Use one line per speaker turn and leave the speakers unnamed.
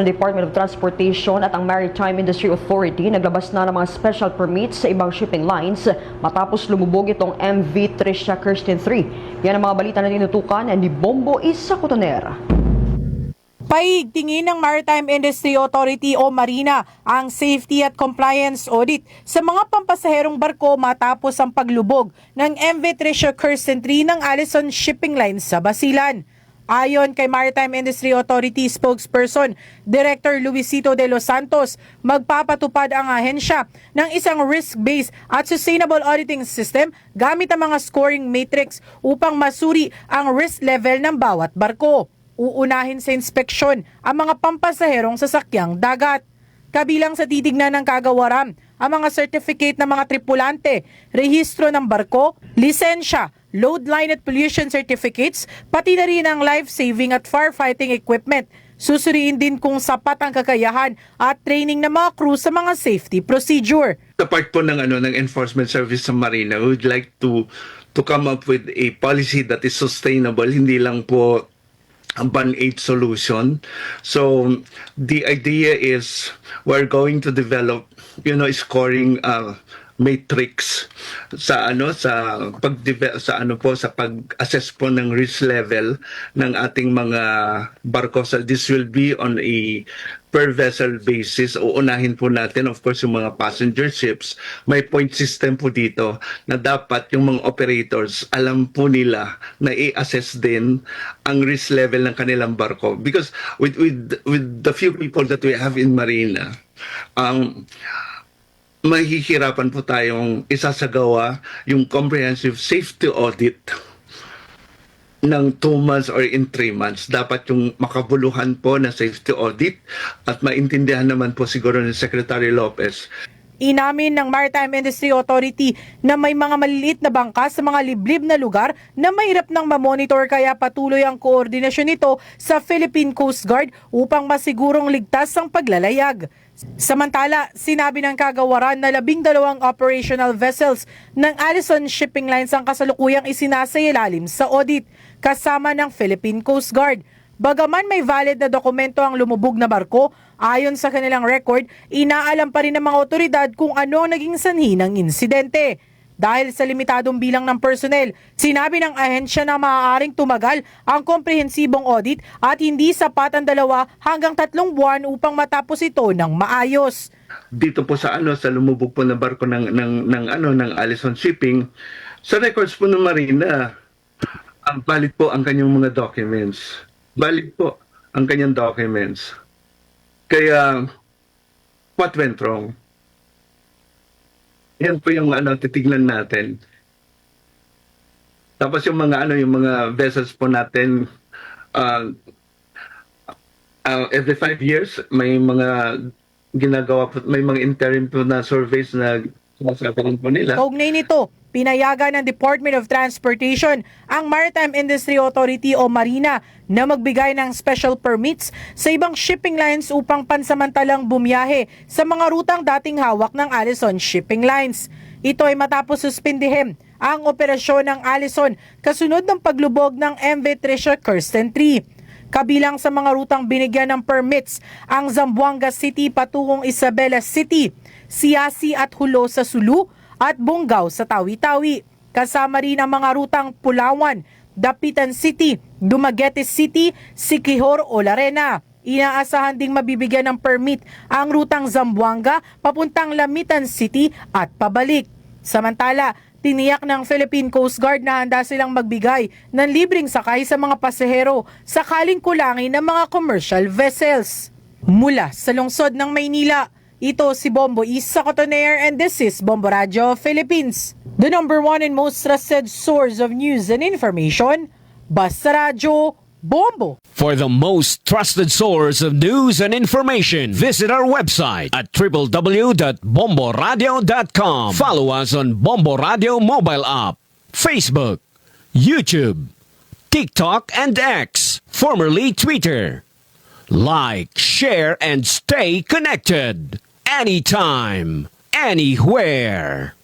Ang Department of Transportation at ang Maritime Industry Authority naglabas na ng mga special permits sa ibang shipping lines matapos lumubog itong MV Tricia Kirsten 3. Yan ang mga balita na tinutukan ni Bombo Isa Cotoner.
Paigtingin ng Maritime Industry Authority o Marina ang safety at compliance audit sa mga pampasaherong barko matapos ang paglubog ng MV Tricia Kirsten 3 ng Allison Shipping Line sa Basilan. Ayon kay Maritime Industry Authority spokesperson, Director Luisito de los Santos, magpapatupad ang ahensya ng isang risk-based at sustainable auditing system gamit ang mga scoring matrix upang masuri ang risk level ng bawat barko. Uunahin sa inspeksyon ang mga pampasaherong sasakyang dagat. Kabilang sa titignan ng kagawaran ang mga certificate ng mga tripulante, rehistro ng barko, lisensya, load line at pollution certificates, pati na rin ang life-saving at firefighting equipment. Susuriin din kung sapat ang kakayahan at training ng mga crew sa mga safety procedure.
Sa part po ng enforcement service sa Marina, we would like to come up with a policy that is sustainable, hindi lang po a band-aid solution. So the idea is we're going to develop, scoring matrix sa pag-assess po ng risk level ng ating mga barko. So this will be on a per vessel basis. Uunahin po natin, of course, yung mga passenger ships. May point system po dito na dapat yung mga operators alam po nila na i-assess din ang risk level ng kanilang barko. Because with the few people that we have in Marina, mahihirapan po tayong isasagawa yung comprehensive safety audit ng 2 months or in 3 months. Dapat yung makabuluhan po na safety audit at maintindihan naman po siguro ni Secretary Lopez.
Inamin ng Maritime Industry Authority na may mga maliliit na bangka sa mga liblib na lugar na mahirap nang mamonitor, kaya patuloy ang koordinasyon nito sa Philippine Coast Guard upang masigurong ligtas ang paglalayag. Samantala, sinabi ng kagawaran na 12 operational vessels ng Allison Shipping Lines ang kasalukuyang isinasailalim sa audit kasama ng Philippine Coast Guard. Bagaman may valid na dokumento ang lumubog na barko, ayon sa kanilang record, inaalam pa rin ng mga otoridad kung ano ang naging sanhi ng insidente. Dahil sa limitadong bilang ng personnel, sinabi ng ahensya na maaaring tumagal ang komprehensibong audit at hindi sapat ang 2 hanggang 3 buwan upang matapos ito ng maayos.
Dito po sa lumubog po na barko ng Allison Shipping, sa records po ng Marina, valid po ang kanyang mga documents. Valid po ang kanyang documents. Kaya, what went wrong? Yan po yung titignan natin. Tapos yung mga vessels po natin, every 5 years, may mga ginagawa po, may mga interim po na surveys na sinasabi po nila.
Kaugnay nito, pinayagan ng Department of Transportation ang Maritime Industry Authority o Marina na magbigay ng special permits sa ibang shipping lines upang pansamantalang bumiyahe sa mga rutang dating hawak ng Allison Shipping Lines. Ito ay matapos suspindihin ang operasyon ng Allison kasunod ng paglubog ng MV Tricia Kirsten 3. Kabilang sa mga rutang binigyan ng permits ang Zamboanga City patungong Isabela City, Siasi at Hulo sa Sulu, at Bungaw sa Tawi-Tawi. Kasama rin ang mga rutang Pulawan, Dapitan City, Dumaguete City, Siquijor o Larena. Inaasahan ding mabibigyan ng permit ang rutang Zamboanga papuntang Lamitan City at pabalik. Samantala, tiniyak ng Philippine Coast Guard na handa silang magbigay ng libreng sakay sa mga pasahero sakaling kulangin ng mga commercial vessels. Mula sa lungsod ng Maynila, ito si Bombo Isa Cotoner and this is Bombo Radio Philippines. The #1 and most trusted source of news and information, Basta Radio, Bombo.
For the most trusted source of news and information, visit our website at www.bomboradio.com. Follow us on Bombo Radio mobile app, Facebook, YouTube, TikTok, and X, formerly Twitter. Like, share, and stay connected. Anytime, anywhere.